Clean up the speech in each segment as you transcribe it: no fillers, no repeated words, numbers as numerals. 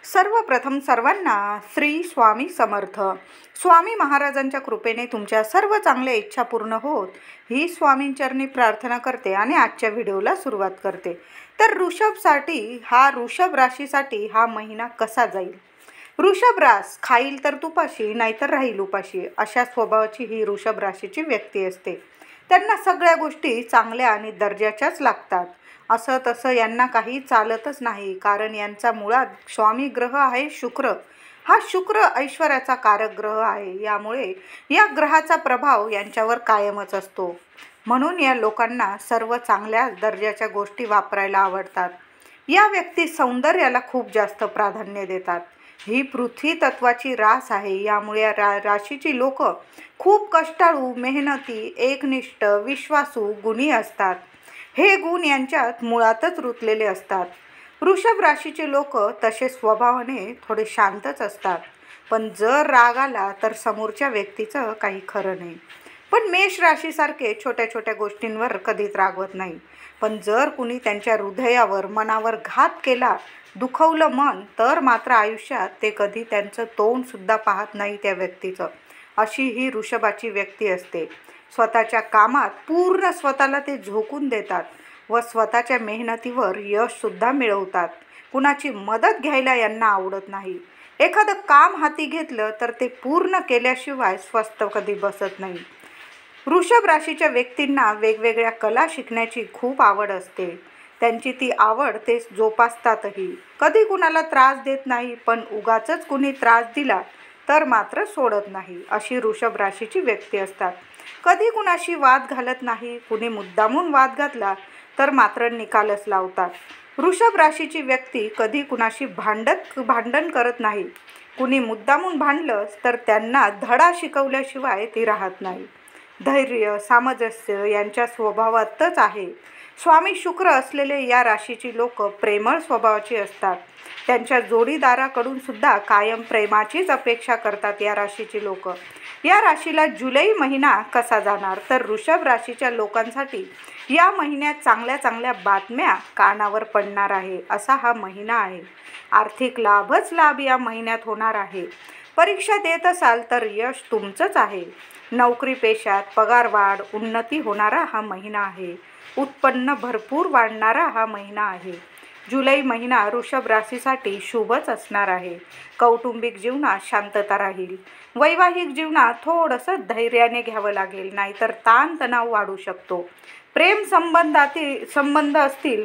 सर्वप्रथम सर्वांना श्री स्वामी समर्थ. स्वामी महाराजांच्या कृपेने तुमच्या सर्व चांगल्या इच्छा पूर्ण होत ही स्वामींचरणी प्रार्थना करते आणि आजच्या व्हिडिओला सुरुवात करते. तर वृषभ राशीसाठी हा महिना कसा जाईल? वृषभ रास खाईल तर तुपाशी नाहीतर राहील उपाशी अशा स्वभावाची ही वृषभ राशीची व्यक्ती असते. त्यांना सगळ्या गोष्टी चांगल्या आणि दर्जाच्याच लागतात. असं तसं यांना काही चालतच नाही, कारण यांचा मुळात स्वामी ग्रह आहे शुक्र. हा शुक्र ऐश्वर्याचा कारक ग्रह आहे. यामुळे या ग्रहाचा प्रभाव यांच्यावर कायमच असतो. म्हणून या लोकांना सर्व चांगल्या दर्जाच्या गोष्टी वापरायला आवडतात. या व्यक्ती सौंदर्याला खूप जास्त प्राधान्य देतात. ही पृथ्वी तत्वाची रास आहे. यामुळे या राशीची लोक खूप कष्टाळू, मेहनती, एकनिष्ठ, विश्वासू, गुणी असतात. हे गुण यांच्यात मुळातच रुतलेले असतात. वृषभ राशीचे लोक तसे स्वभावाने थोडे शांतच असतात, पण जर राग आला तर समोरच्या व्यक्तीचं काही खरं नाही. पण मेष राशीसारखे छोट्या छोट्या गोष्टींवर कधीच रागवत नाही. पण जर कुणी त्यांच्या हृदयावर, मनावर घात केला, दुखवलं मन, तर मात्र आयुष्यात ते कधी त्यांचं तोंडसुद्धा पाहत नाही त्या व्यक्तीचं. अशी ही वृषभाची व्यक्ती असते. स्वतःच्या कामात पूर्ण स्वतःला ते झोकून देतात व स्वतःच्या मेहनतीवर यशसुद्धा मिळवतात. कुणाची मदत घ्यायला यांना आवडत नाही. एखादं काम हाती घेतलं तर ते पूर्ण केल्याशिवाय स्वस्थ कधी बसत नाही. वृषभ राशीच्या व्यक्तींना वेगवेगळ्या कला शिकण्याची खूप आवड असते. त्यांची ती आवड ते जोपासतातही. कधी कुणाला त्रास देत नाही, पण उगाचच कुणी त्रास दिला तर मात्र सोडत नाही. अशी वृषभ राशीची व्यक्ती असतात. कधी कुणाशी वाद घालत नाही. कुणी मुद्दामून वाद घातला तर मात्र निकालच लावतात. वृषभ राशीची व्यक्ती कधी कुणाशी भांडण करत नाही. कुणी मुद्दामून भांडलंच तर त्यांना धडा शिकवल्याशिवाय ती राहत नाही. धैर्य, सामंजस्य यांच्या स्वभावातच आहे. स्वामी शुक्र असलेले या राशीची लोक प्रेमळ स्वभावाची असतात. त्यांच्या जोडीदाराकडून सुद्धा कायम प्रेमाचीच अपेक्षा करतात या राशीची लोक. या राशीला जुलै महिना कसा जाणार? तर वृषभ राशीच्या लोकांसाठी या महिन्यात चांगल्या चांगल्या बातम्या कानावर पडणार आहे असा हा महिना आहे. आर्थिक लाभच लाभ या महिन्यात होणार आहे. परीक्षा देत असाल तर यश तुमचंच आहे. नोकरी पेशात पगारवाढ, उन्नती होणारा हा महिना आहे. उत्पन्न भरपूर वाढणारा हा महिना आहे. जुलै महिना वृषभ राशीसाठी शुभच असणार आहे. कौटुंबिक जीवनात शांतता राहील. वैवाहिक जीवनात थोडंसं धैर्याने घ्यावं लागेल, नाहीतर ताणतणाव वाढू शकतो. प्रेम संबंध असतील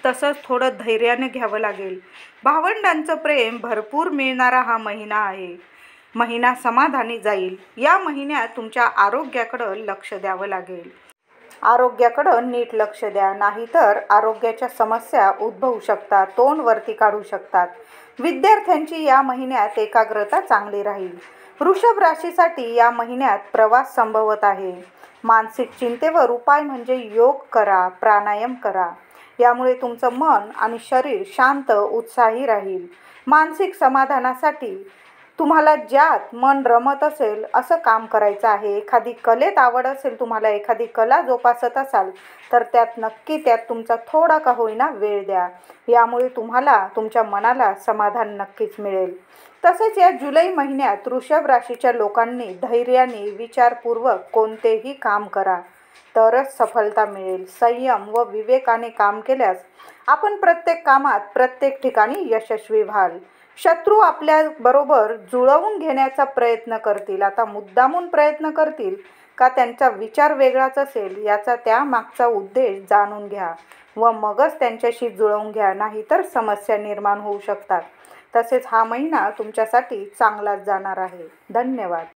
तसंच थोडं धैर्याने घ्यावं लागेल. भावंडांचं प्रेम भरपूर मिळणारा हा महिना आहे. महिना समाधानी जाईल. या महिन्यात तुमच्या आरोग्याकडं लक्ष द्यावं लागेल. आरोग्याकडं नीट लक्ष द्या, नाहीतर आरोग्याच्या समस्या उद्भवू शकतात, तोंड वरती काढू शकतात. विद्यार्थ्यांची या महिन्यात एकाग्रता चांगली राहील. वृषभ राशीसाठी या महिन्यात प्रवास संभवत आहे. मानसिक चिंतेवर उपाय म्हणजे योग करा, प्राणायाम करा. यामुळे तुमचं मन आणि शरीर शांत, उत्साही राहील. मानसिक समाधानासाठी तुम्हाला ज्यात मन रमत असेल असं काम करायचं आहे. एखादी कलेत आवड असेल, तुम्हाला एखादी कला जोपासत असाल तर त्यात तुमचा थोडा का होईना वेळ द्या. यामुळे तुम्हाला तुमच्या मनाला समाधान नक्कीच मिळेल. तसेच या जुलै महिन्यात वृषभ राशीच्या लोकांनी धैर्याने, विचारपूर्वक कोणतेही काम करा, तरच सफलता मिळेल. संयम व विवेकाने काम केल्यास आपण प्रत्येक कामात, प्रत्येक ठिकाणी यशस्वी व्हाल. शत्रू आपल्याबरोबर जुळवून घेण्याचा प्रयत्न करतील. आता मुद्दामून प्रयत्न करतील का त्यांचा विचार वेगळाच असेल याचा त्यामागचा उद्देश जाणून घ्या व मगच त्यांच्याशी जुळवून घ्या, नाहीतर समस्या निर्माण होऊ शकतात. तसेच हा महिना तुमच्यासाठी चांगलाच जाणार आहे. धन्यवाद.